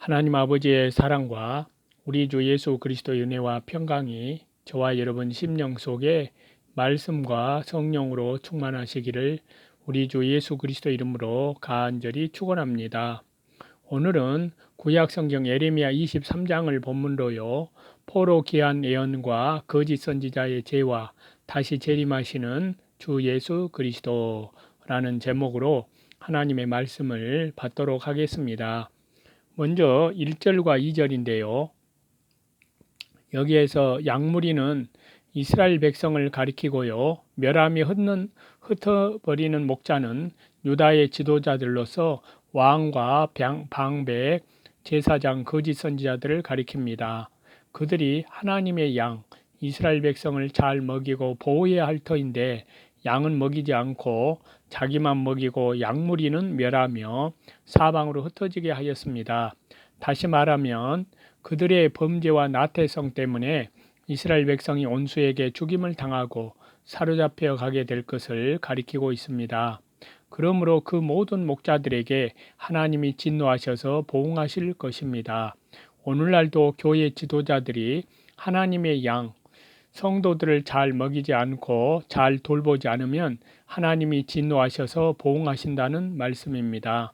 하나님 아버지의 사랑과 우리 주 예수 그리스도의 은혜와 평강이 저와 여러분 심령 속에 말씀과 성령으로 충만하시기를 우리 주 예수 그리스도 이름으로 간절히 축원합니다. 오늘은 구약 성경 예레미야 23장을 본문로요. 포로 기한 예언과 거짓 선지자의 죄와 다시 재림하시는 주 예수 그리스도라는 제목으로 하나님의 말씀을 받도록 하겠습니다. 먼저 1절과 2절인데요. 여기에서 양무리는 이스라엘 백성을 가리키고요. 멸함이 흩어버리는 목자는 유다의 지도자들로서 왕과 방백, 제사장, 거짓 선지자들을 가리킵니다. 그들이 하나님의 양, 이스라엘 백성을 잘 먹이고 보호해야 할 터인데 양은 먹이지 않고 자기만 먹이고 양무리는 멸하며 사방으로 흩어지게 하였습니다. 다시 말하면 그들의 범죄와 나태성 때문에 이스라엘 백성이 원수에게 죽임을 당하고 사로잡혀 가게 될 것을 가리키고 있습니다. 그러므로 그 모든 목자들에게 하나님이 진노하셔서 보응하실 것입니다. 오늘날도 교회 지도자들이 하나님의 양, 성도들을 잘 먹이지 않고 잘 돌보지 않으면 하나님이 진노하셔서 보응하신다는 말씀입니다.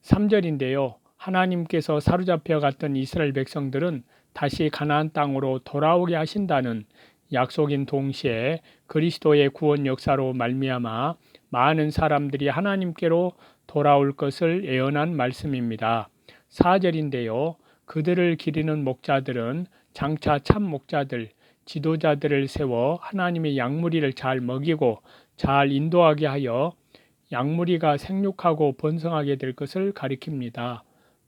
3절인데요. 하나님께서 사로잡혀 갔던 이스라엘 백성들은 다시 가나안 땅으로 돌아오게 하신다는 약속인 동시에 그리스도의 구원 역사로 말미암아 많은 사람들이 하나님께로 돌아올 것을 예언한 말씀입니다. 4절인데요. 그들을 기리는 목자들은 장차 참 목자들, 지도자들을 세워 하나님의 양무리를 잘 먹이고 잘 인도하게 하여 양무리가 생육하고 번성하게 될 것을 가리킵니다.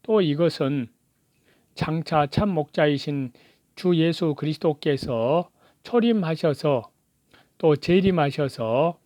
또 이것은 장차 참 목자이신 주 예수 그리스도께서 초림하셔서 또 재림하셔서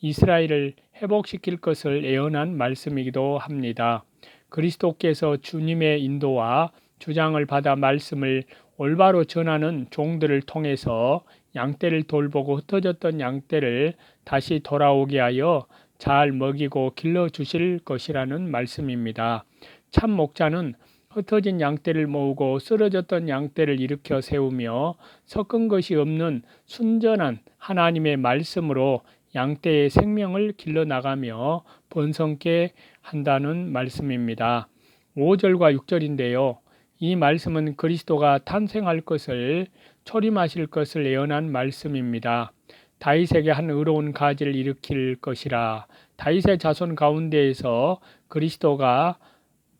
이스라엘을 회복시킬 것을 예언한 말씀이기도 합니다. 그리스도께서 주님의 인도와 주장을 받아 말씀을 올바로 전하는 종들을 통해서 양떼를 돌보고 흩어졌던 양떼를 다시 돌아오게 하여 잘 먹이고 길러주실 것이라는 말씀입니다. 참 목자는 흩어진 양떼를 모으고 쓰러졌던 양떼를 일으켜 세우며 섞은 것이 없는 순전한 하나님의 말씀으로 양떼의 생명을 길러나가며 번성케 한다는 말씀입니다. 5절과 6절인데요. 이 말씀은 그리스도가 탄생할 것을 초림하실 것을 예언한 말씀입니다. 다윗에게 한 의로운 가지를 일으킬 것이라. 다윗의 자손 가운데에서 그리스도가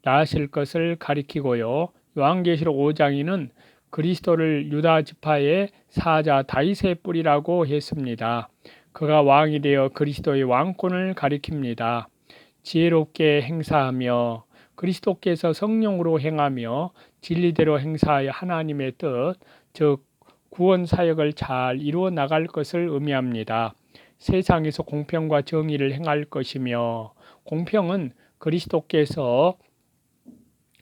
나실 것을 가리키고요. 요한계시록 5장에는 그리스도를 유다 지파의 사자 다윗의 뿌리라고 했습니다. 그가 왕이 되어 그리스도의 왕권을 가리킵니다. 지혜롭게 행사하며 그리스도께서 성령으로 행하며 진리대로 행사하여 하나님의 뜻, 즉 구원 사역을 잘 이루어 나갈 것을 의미합니다. 세상에서 공평과 정의를 행할 것이며, 공평은 그리스도께서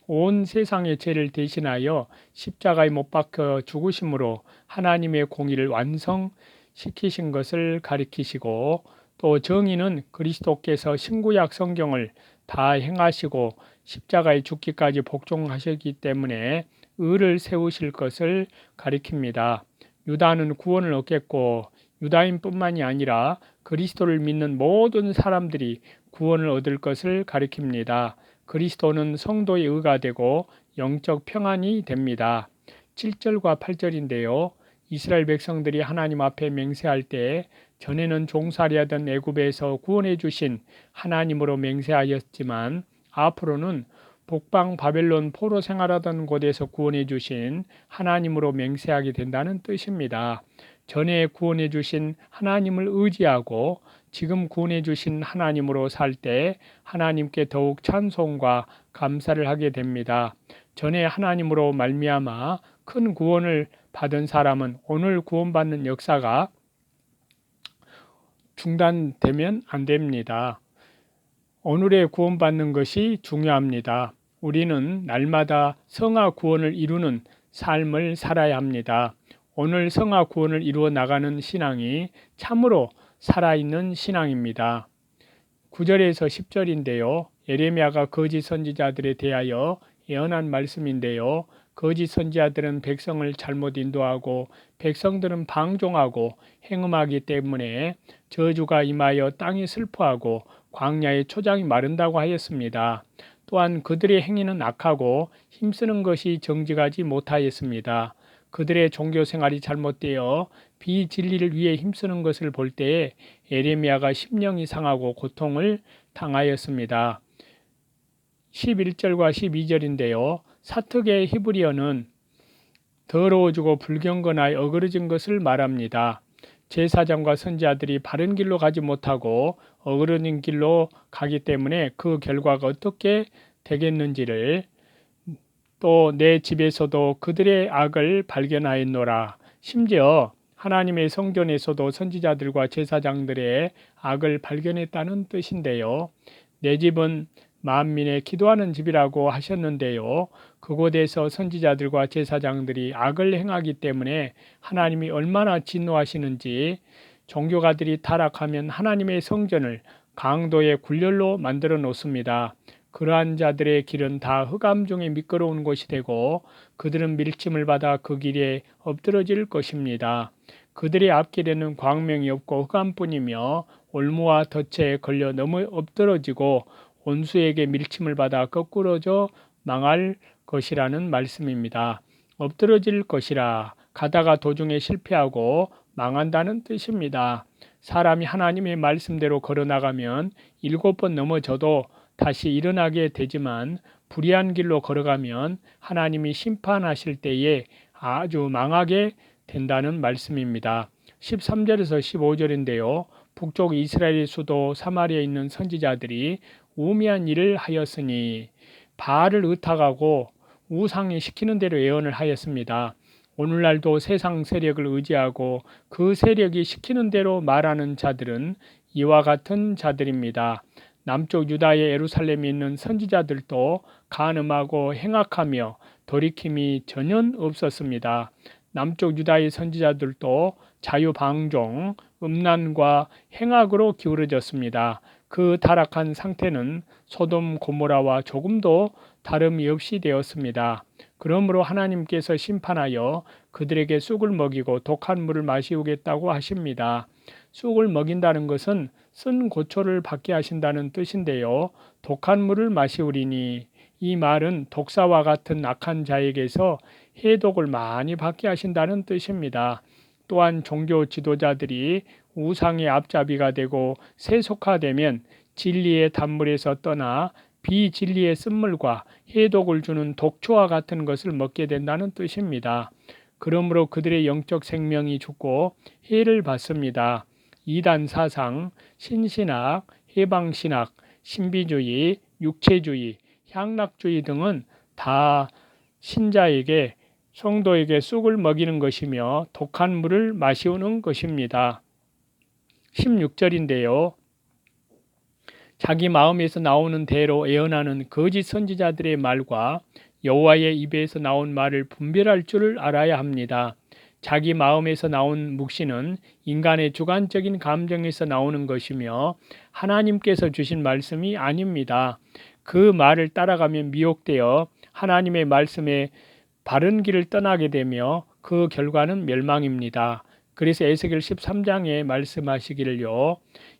온 세상의 죄를 대신하여 십자가에 못 박혀 죽으심으로 하나님의 공의를 완성시키신 것을 가리키시고, 또 정의는 그리스도께서 신구약 성경을 다 행하시고 십자가에 죽기까지 복종하셨기 때문에 의를 세우실 것을 가리킵니다. 유다는 구원을 얻겠고 유다인뿐만이 아니라 그리스도를 믿는 모든 사람들이 구원을 얻을 것을 가리킵니다. 그리스도는 성도의 의가 되고 영적 평안이 됩니다. 7절과 8절인데요. 이스라엘 백성들이 하나님 앞에 맹세할 때 전에는 종살이하던 애굽에서 구원해 주신 하나님으로 맹세하였지만 앞으로는 북방 바벨론 포로 생활하던 곳에서 구원해 주신 하나님으로 맹세하게 된다는 뜻입니다. 전에 구원해 주신 하나님을 의지하고 지금 구원해 주신 하나님으로 살 때 하나님께 더욱 찬송과 감사를 하게 됩니다. 전에 하나님으로 말미암아 큰 구원을 받은 사람은 오늘 구원받는 역사가 중단되면 안 됩니다. 오늘의 구원받는 것이 중요합니다. 우리는 날마다 성화 구원을 이루는 삶을 살아야 합니다. 오늘 성화 구원을 이루어 나가는 신앙이 참으로 살아있는 신앙입니다. 9절에서 10절인데요. 예레미야가 거짓 선지자들에 대하여 예언한 말씀인데요. 거짓 선지자들은 백성을 잘못 인도하고 백성들은 방종하고 행음하기 때문에 저주가 임하여 땅이 슬퍼하고 광야의 초장이 마른다고 하였습니다. 또한 그들의 행위는 악하고 힘쓰는 것이 정직하지 못하였습니다. 그들의 종교 생활이 잘못되어 비진리를 위해 힘쓰는 것을 볼 때에 에레미야가 심령이 상하고 고통을 당하였습니다. 11절과 12절인데요. 사특의 히브리어는 더러워지고 불경건하여 어그러진 것을 말합니다. 제사장과 선지자들이 바른 길로 가지 못하고 어그러진 길로 가기 때문에 그 결과가 어떻게 되겠는지를 또 내 집에서도 그들의 악을 발견하였노라. 심지어 하나님의 성전에서도 선지자들과 제사장들의 악을 발견했다는 뜻인데요. 내 집은 만민의 기도하는 집이라고 하셨는데요. 그곳에서 선지자들과 제사장들이 악을 행하기 때문에 하나님이 얼마나 진노하시는지, 종교가들이 타락하면 하나님의 성전을 강도의 굴렬로 만들어 놓습니다. 그러한 자들의 길은 다 흑암 중에 미끄러운 곳이 되고 그들은 밀침을 받아 그 길에 엎드러질 것입니다. 그들의 앞길에는 광명이 없고 흑암뿐이며 올무와 덫에 걸려 넘어 엎드러지고 원수에게 밀침을 받아 거꾸러져 망할 것이라는 말씀입니다. 엎드러질 것이라, 가다가 도중에 실패하고 망한다는 뜻입니다. 사람이 하나님의 말씀대로 걸어나가면 7번 넘어져도 다시 일어나게 되지만 불의한 길로 걸어가면 하나님이 심판하실 때에 아주 망하게 된다는 말씀입니다. 13절에서 15절인데요. 북쪽 이스라엘의 수도 사마리아에 있는 선지자들이 우매한 일을 하였으니 바알을 의탁하고 우상이 시키는 대로 예언을 하였습니다. 오늘날도 세상 세력을 의지하고 그 세력이 시키는 대로 말하는 자들은 이와 같은 자들입니다. 남쪽 유다의 예루살렘에 있는 선지자들도 간음하고 행악하며 돌이킴이 전혀 없었습니다. 남쪽 유다의 선지자들도 자유방종, 음란과 행악으로 기울어졌습니다. 그 타락한 상태는 소돔 고모라와 조금도 다름이 없이 되었습니다. 그러므로 하나님께서 심판하여 그들에게 쑥을 먹이고 독한 물을 마시우겠다고 하십니다. 쑥을 먹인다는 것은 쓴 고초를 받게 하신다는 뜻인데요. 독한 물을 마시우리니, 이 말은 독사와 같은 악한 자에게서 해독을 많이 받게 하신다는 뜻입니다. 또한 종교 지도자들이 우상의 앞잡이가 되고 세속화되면 진리의 단물에서 떠나 비진리의 쓴물과 해독을 주는 독초와 같은 것을 먹게 된다는 뜻입니다. 그러므로 그들의 영적 생명이 죽고 해를 받습니다. 이단 사상, 신신학, 해방신학, 신비주의, 육체주의, 향락주의 등은 다 신자에게, 성도에게 쑥을 먹이는 것이며 독한 물을 마시우는 것입니다. 16절인데요. 자기 마음에서 나오는 대로 예언하는 거짓 선지자들의 말과 여호와의 입에서 나온 말을 분별할 줄을 알아야 합니다. 자기 마음에서 나온 묵시는 인간의 주관적인 감정에서 나오는 것이며 하나님께서 주신 말씀이 아닙니다. 그 말을 따라가면 미혹되어 하나님의 말씀에 바른 길을 떠나게 되며 그 결과는 멸망입니다. 그래서 에스겔 13장에 말씀하시기를요.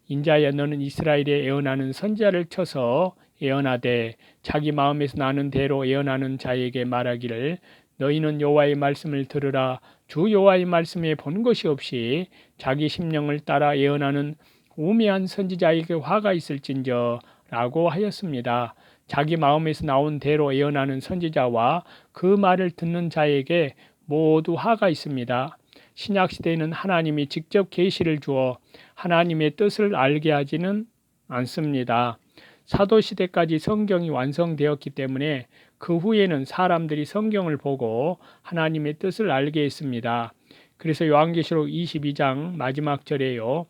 인자야, 너는 이스라엘에 예언하는 선지자를 쳐서 예언하되 자기 마음에서 나는 대로 예언하는 자에게 말하기를 너희는 여호와의 말씀을 들으라. 주 여호와의 말씀에 본 것이 없이 자기 심령을 따라 예언하는 우매한 선지자에게 화가 있을진저 라고 하였습니다. 자기 마음에서 나온 대로 예언하는 선지자와 그 말을 듣는 자에게 모두 화가 있습니다. 신약시대에는 하나님이 직접 계시를 주어 하나님의 뜻을 알게 하지는 않습니다. 사도시대까지 성경이 완성되었기 때문에 그 후에는 사람들이 성경을 보고 하나님의 뜻을 알게 했습니다. 그래서 요한계시록 22장 마지막 절에요.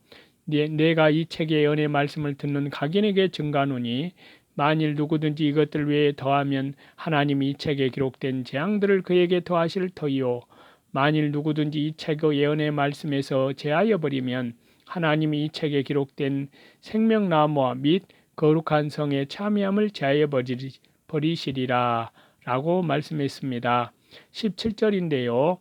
내가 이 책의 연의 말씀을 듣는 각인에게 증가하노니 만일 누구든지 이것들 외에 더하면 하나님이 이 책에 기록된 재앙들을 그에게 더하실 터이요. 만일 누구든지 이 책의 예언의 말씀에서 제하여 버리면 하나님이 이 책에 기록된 생명나무와 및 거룩한 성의 참여함을 제하여 버리시리라 라고 말씀했습니다. 17절인데요.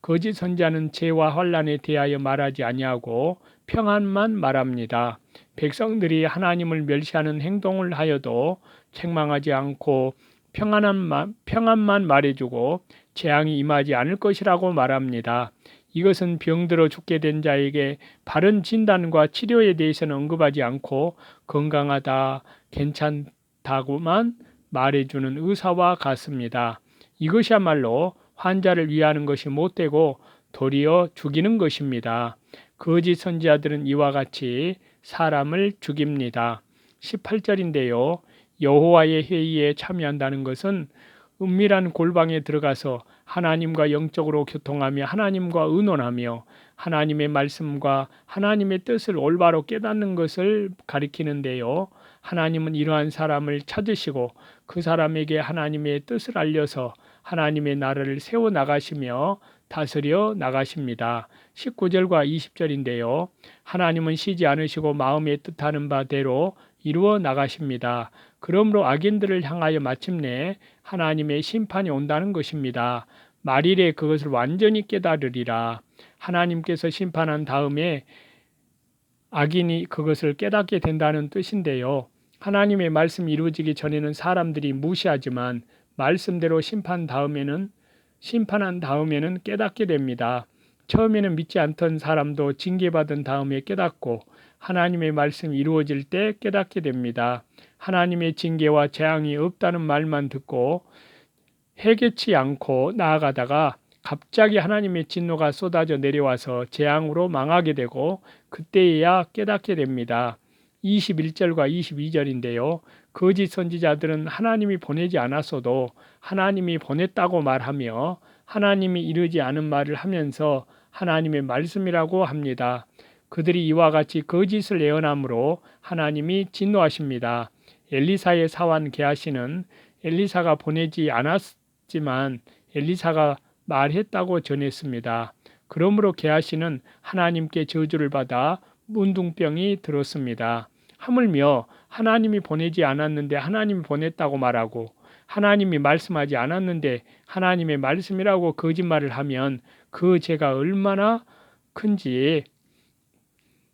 거짓 선지자는 재와 환난에 대하여 말하지 아니하고 평안만 말합니다. 백성들이 하나님을 멸시하는 행동을 하여도 책망하지 않고 평안만 말해주고 재앙이 임하지 않을 것이라고 말합니다. 이것은 병들어 죽게 된 자에게 바른 진단과 치료에 대해서는 언급하지 않고 건강하다, 괜찮다고만 말해주는 의사와 같습니다. 이것이야말로 환자를 위하는 것이 못되고 도리어 죽이는 것입니다. 거짓 선지자들은 이와 같이 사람을 죽입니다. 18절인데요. 여호와의 회의에 참여한다는 것은 은밀한 골방에 들어가서 하나님과 영적으로 교통하며 하나님과 의논하며 하나님의 말씀과 하나님의 뜻을 올바로 깨닫는 것을 가리키는데요. 하나님은 이러한 사람을 찾으시고 그 사람에게 하나님의 뜻을 알려서 하나님의 나라를 세워 나가시며 다스려 나가십니다. 19절과 20절인데요. 하나님은 쉬지 않으시고 마음에 뜻하는 바대로 이루어 나가십니다. 그러므로 악인들을 향하여 마침내 하나님의 심판이 온다는 것입니다. 말일에 그것을 완전히 깨달으리라. 하나님께서 심판한 다음에 악인이 그것을 깨닫게 된다는 뜻인데요. 하나님의 말씀이 이루어지기 전에는 사람들이 무시하지만 말씀대로 심판한 다음에는 깨닫게 됩니다. 처음에는 믿지 않던 사람도 징계받은 다음에 깨닫고 하나님의 말씀이 이루어질 때 깨닫게 됩니다. 하나님의 징계와 재앙이 없다는 말만 듣고 해결치 않고 나아가다가 갑자기 하나님의 진노가 쏟아져 내려와서 재앙으로 망하게 되고 그때야 깨닫게 됩니다. 21절과 22절인데요. 거짓 선지자들은 하나님이 보내지 않았어도 하나님이 보냈다고 말하며 하나님이 이르지 않은 말을 하면서 하나님의 말씀이라고 합니다. 그들이 이와 같이 거짓을 예언함으로 하나님이 진노하십니다. 엘리사의 사환 게하시는 엘리사가 보내지 않았지만 엘리사가 말했다고 전했습니다. 그러므로 게하시는 하나님께 저주를 받아 문둥병이 들었습니다. 하물며 하나님이 보내지 않았는데 하나님이 보냈다고 말하고 하나님이 말씀하지 않았는데 하나님의 말씀이라고 거짓말을 하면 그 죄가 얼마나 큰지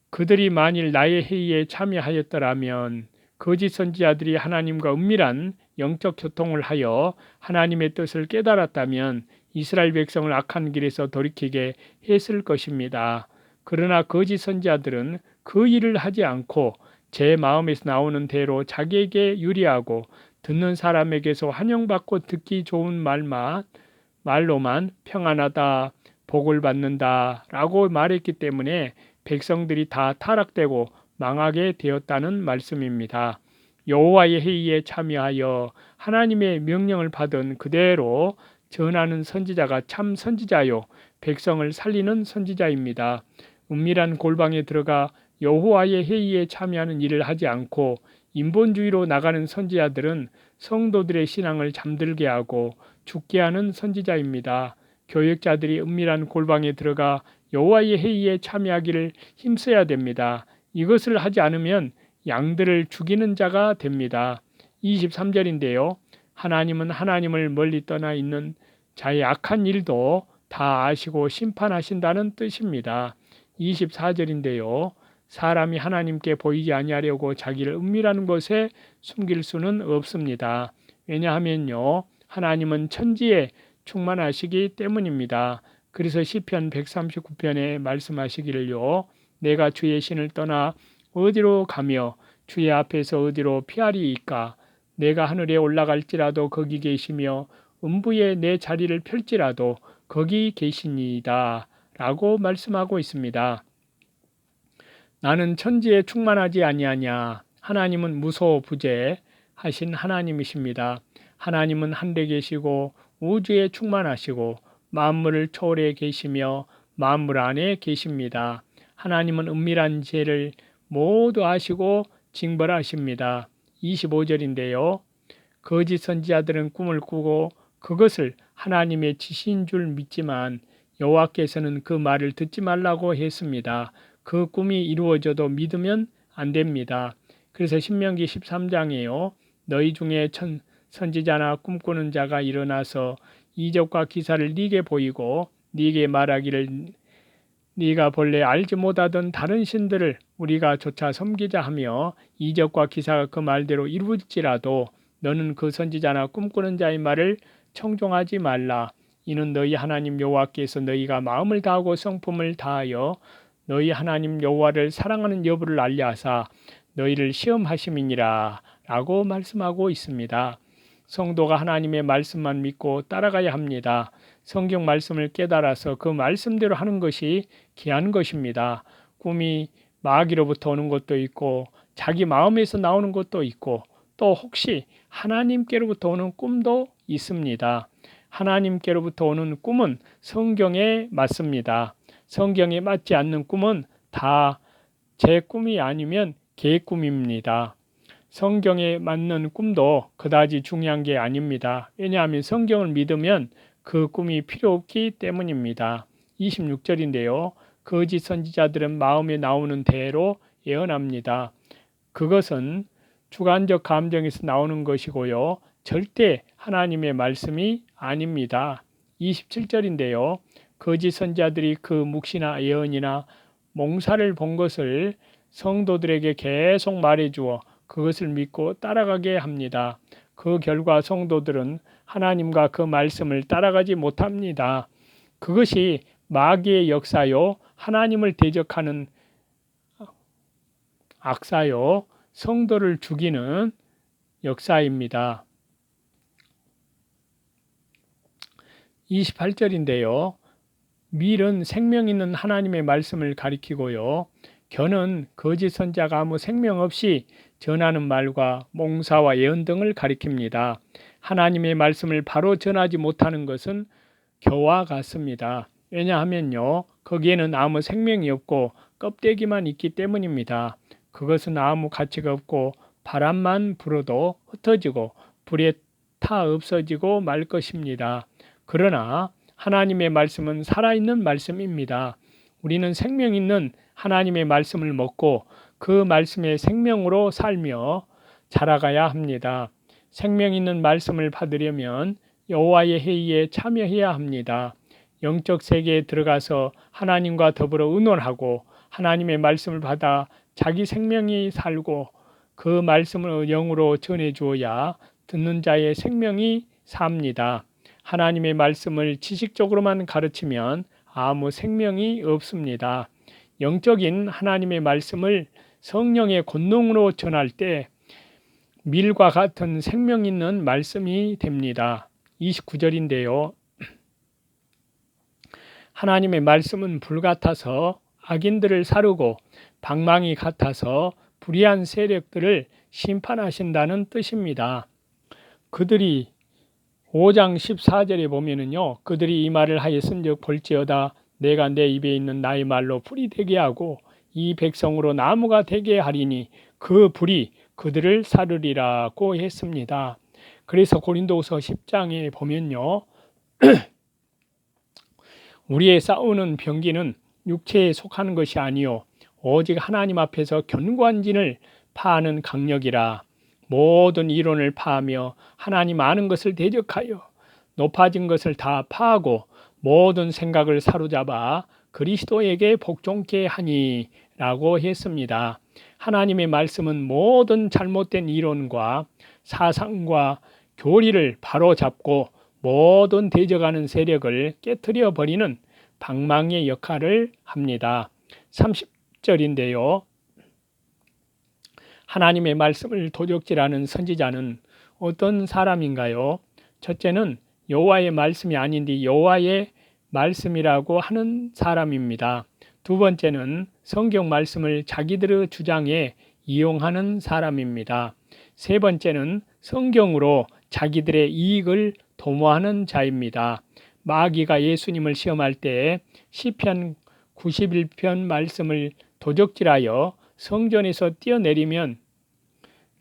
그들이 만일 나의 회의에 참여하였더라면 거짓 선지자들이 하나님과 은밀한 영적 교통을 하여 하나님의 뜻을 깨달았다면 이스라엘 백성을 악한 길에서 돌이키게 했을 것입니다. 그러나 거짓 선지자들은 그 일을 하지 않고 제 마음에서 나오는 대로 자기에게 유리하고 듣는 사람에게서 환영받고 듣기 좋은 말로만 평안하다, 복을 받는다 라고 말했기 때문에 백성들이 다 타락되고 망하게 되었다는 말씀입니다. 여호와의 회의에 참여하여 하나님의 명령을 받은 그대로 전하는 선지자가 참 선지자요 백성을 살리는 선지자입니다. 은밀한 골방에 들어가 여호와의 회의에 참여하는 일을 하지 않고 인본주의로 나가는 선지자들은 성도들의 신앙을 잠들게 하고 죽게 하는 선지자입니다. 교역자들이 은밀한 골방에 들어가 여호와의 회의에 참여하기를 힘써야 됩니다. 이것을 하지 않으면 양들을 죽이는 자가 됩니다. 23절인데요. 하나님은 하나님을 멀리 떠나 있는 자의 악한 일도 다 아시고 심판하신다는 뜻입니다. 24절인데요. 사람이 하나님께 보이지 아니하려고 자기를 은밀한 곳에 숨길 수는 없습니다. 왜냐하면요. 하나님은 천지에 충만하시기 때문입니다. 그래서 시편 139편에 말씀하시기를요. 내가 주의 신을 떠나 어디로 가며 주의 앞에서 어디로 피하리이까. 내가 하늘에 올라갈지라도 거기 계시며 음부에 내 자리를 펼지라도 거기 계시니이다 라고 말씀하고 있습니다. 나는 천지에 충만하지 아니하냐. 하나님은 무소부재하신 하나님이십니다. 하나님은 하늘에 계시고 우주에 충만하시고 만물을 초월해 계시며 만물 안에 계십니다. 하나님은 은밀한 죄를 모두 아시고 징벌하십니다. 25절인데요. 거짓 선지자들은 꿈을 꾸고 그것을 하나님의 지시인 줄 믿지만 여호와께서는 그 말을 듣지 말라고 했습니다. 그 꿈이 이루어져도 믿으면 안 됩니다. 그래서 신명기 13장에요. 너희 중에 선지자나 꿈꾸는 자가 일어나서 이적과 기사를 네게 보이고 네게 말하기를 네가 본래 알지 못하던 다른 신들을 우리가 조차 섬기자 하며 이적과 기사가 그 말대로 이루어질지라도 너는 그 선지자나 꿈꾸는 자의 말을 청종하지 말라. 이는 너희 하나님 여호와께서 너희가 마음을 다하고 성품을 다하여 너희 하나님 여호와를 사랑하는 여부를 알려하사 너희를 시험하심이니라 라고 말씀하고 있습니다. 성도가 하나님의 말씀만 믿고 따라가야 합니다. 성경 말씀을 깨달아서 그 말씀대로 하는 것이 귀한 것입니다. 꿈이 마귀로부터 오는 것도 있고 자기 마음에서 나오는 것도 있고 또 혹시 하나님께로부터 오는 꿈도 있습니다. 하나님께로부터 오는 꿈은 성경에 맞습니다. 성경에 맞지 않는 꿈은 다 제 꿈이 아니면 개 꿈입니다. 성경에 맞는 꿈도 그다지 중요한 게 아닙니다. 왜냐하면 성경을 믿으면 그 꿈이 필요 없기 때문입니다. 26절인데요. 거짓 선지자들은 마음에 나오는 대로 예언합니다. 그것은 주관적 감정에서 나오는 것이고요. 절대 하나님의 말씀이 아닙니다. 27절인데요. 거짓 선지자들이 그 묵시나 예언이나 몽사를 본 것을 성도들에게 계속 말해주어 그것을 믿고 따라가게 합니다. 그 결과 성도들은 하나님과 그 말씀을 따라가지 못합니다. 그것이 마귀의 역사요, 하나님을 대적하는 악사요, 성도를 죽이는 역사입니다. 28절인데요. 밀은 생명 있는 하나님의 말씀을 가리키고요. 견은 거짓 선자가 아무 생명 없이 전하는 말과 몽사와 예언 등을 가리킵니다. 하나님의 말씀을 바로 전하지 못하는 것은 겨와 같습니다. 왜냐하면요, 거기에는 아무 생명이 없고 껍데기만 있기 때문입니다. 그것은 아무 가치가 없고 바람만 불어도 흩어지고 불에 타 없어지고 말 것입니다. 그러나 하나님의 말씀은 살아있는 말씀입니다. 우리는 생명 있는 하나님의 말씀을 먹고 그 말씀의 생명으로 살며 자라가야 합니다. 생명 있는 말씀을 받으려면 여호와의 회의에 참여해야 합니다. 영적 세계에 들어가서 하나님과 더불어 의논하고 하나님의 말씀을 받아 자기 생명이 살고 그 말씀을 영으로 전해 주어야 듣는 자의 생명이 삽니다. 하나님의 말씀을 지식적으로만 가르치면 아무 생명이 없습니다. 영적인 하나님의 말씀을 성령의 권능으로 전할 때 밀과 같은 생명 있는 말씀이 됩니다. 29절인데요. 하나님의 말씀은 불 같아서 악인들을 사르고 방망이 같아서 불의한 세력들을 심판하신다는 뜻입니다. 그들이 5장 14절에 보면은요. 그들이 이 말을 하였은즉 볼지어다 내가 내 입에 있는 나의 말로 불이 되게 하고 이 백성으로 나무가 되게 하리니 그 불이 그들을 사르리라고 했습니다. 그래서 고린도후서 10장에 보면요. 우리의 싸우는 병기는 육체에 속하는 것이 아니요 오직 하나님 앞에서 견고한 진을 파하는 강력이라. 모든 이론을 파하며 하나님 아는 것을 대적하여 높아진 것을 다 파하고 모든 생각을 사로잡아 그리스도에게 복종케 하니 라고 했습니다. 하나님의 말씀은 모든 잘못된 이론과 사상과 교리를 바로잡고 모든 대적하는 세력을 깨트려 버리는 방망이의 역할을 합니다. 30절인데요. 하나님의 말씀을 도적질하는 선지자는 어떤 사람인가요? 첫째는 여호와의 말씀이 아닌데 여호와의 말씀이라고 하는 사람입니다. 두 번째는 성경 말씀을 자기들의 주장에 이용하는 사람입니다. 세 번째는 성경으로 자기들의 이익을 도모하는 자입니다. 마귀가 예수님을 시험할 때 시편 91편 말씀을 도적질하여 성전에서 뛰어내리면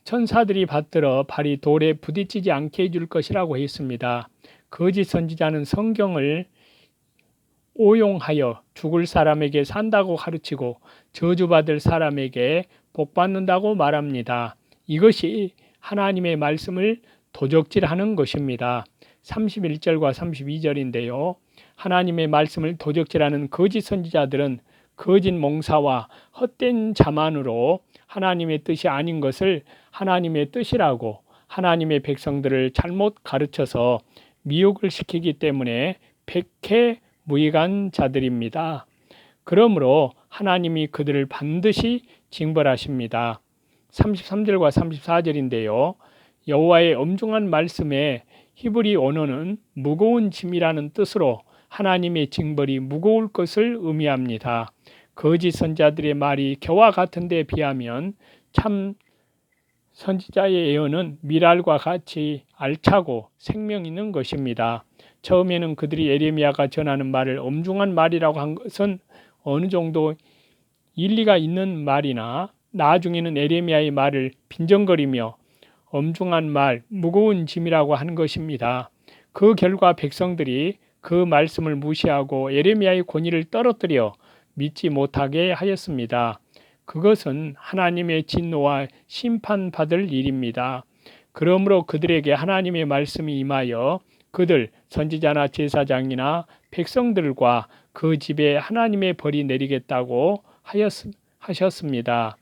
천사들이 받들어 발이 돌에 부딪히지 않게 해줄 것이라고 했습니다. 거짓 선지자는 성경을 오용하여 죽을 사람에게 산다고 가르치고 저주받을 사람에게 복받는다고 말합니다. 이것이 하나님의 말씀을 도적질하는 것입니다. 31절과 32절인데요. 하나님의 말씀을 도적질하는 거짓 선지자들은 거짓 몽사와 헛된 자만으로 하나님의 뜻이 아닌 것을 하나님의 뜻이라고 하나님의 백성들을 잘못 가르쳐서 미혹을 시키기 때문에 백해무익한 자들입니다. 그러므로 하나님이 그들을 반드시 징벌하십니다. 33절과 34절인데요. 여호와의 엄중한 말씀에 히브리 언어는 무거운 짐이라는 뜻으로 하나님의 징벌이 무거울 것을 의미합니다. 거짓 선지자들의 말이 겨와 같은 데 비하면 참 선지자의 예언은 미랄과 같이 알차고 생명 있는 것입니다. 처음에는 그들이 예레미야가 전하는 말을 엄중한 말이라고 한 것은 어느 정도 일리가 있는 말이나 나중에는 예레미야의 말을 빈정거리며 엄중한 말, 무거운 짐이라고 한 것입니다. 그 결과 백성들이 그 말씀을 무시하고 예레미야의 권위를 떨어뜨려 믿지 못하게 하였습니다. 그것은 하나님의 진노와 심판받을 일입니다. 그러므로 그들에게 하나님의 말씀이 임하여 그들 선지자나 제사장이나 백성들과 그 집에 하나님의 벌이 내리겠다고 하셨습니다.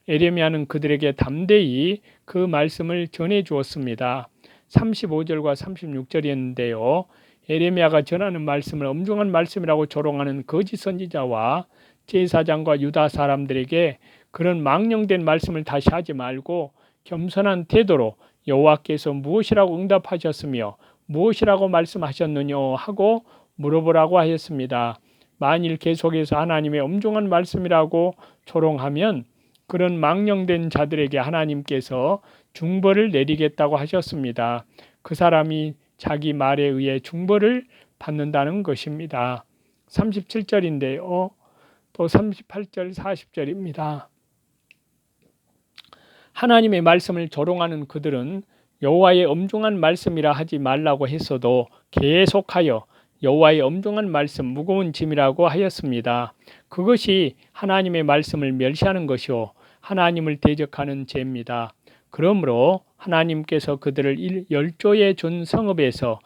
예레미야는 그들에게 담대히 그 말씀을 전해 주었습니다. 35절과 36절이었는데요. 예레미야가 전하는 말씀을 엄중한 말씀이라고 조롱하는 거짓 선지자와 제사장과 유다 사람들에게 그런 망령된 말씀을 다시 하지 말고 겸손한 태도로 여호와께서 무엇이라고 응답하셨으며 무엇이라고 말씀하셨느냐 하고 물어보라고 하였습니다. 만일 계속해서 하나님의 엄중한 말씀이라고 조롱하면 그런 망령된 자들에게 하나님께서 중벌을 내리겠다고 하셨습니다. 그 사람이 자기 말에 의해 중벌을 받는다는 것입니다. 37절인데요. 또 38절, 40절입니다. 하나님의 말씀을 조롱하는 그들은 여호와의 엄중한 말씀이라 하지 말라고 했어도 계속하여 여호와의 엄중한 말씀, 무거운 짐이라고 하였습니다. 그것이 하나님의 말씀을 멸시하는 것이요 하나님을 대적하는 죄입니다. 그러므로 하나님께서 그들을 열조의 준 성읍에서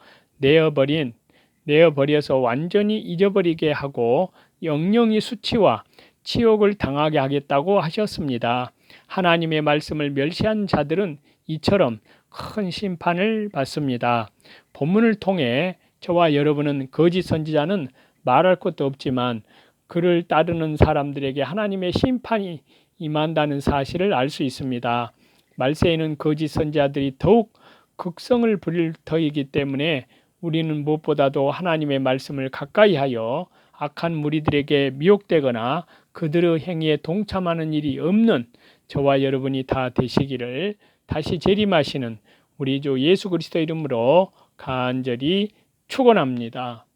내어버려서 완전히 잊어버리게 하고 영영이 수치와 치욕을 당하게 하겠다고 하셨습니다. 하나님의 말씀을 멸시한 자들은 이처럼 큰 심판을 받습니다. 본문을 통해 저와 여러분은 거짓 선지자는 말할 것도 없지만 그를 따르는 사람들에게 하나님의 심판이 임한다는 사실을 알 수 있습니다. 말세에는 거짓 선지자들이 더욱 극성을 부릴 터이기 때문에 우리는 무엇보다도 하나님의 말씀을 가까이 하여 악한 무리들에게 미혹되거나 그들의 행위에 동참하는 일이 없는 저와 여러분이 다 되시기를 다시 재림하시는 우리 주 예수 그리스도 이름으로 간절히 축원합니다.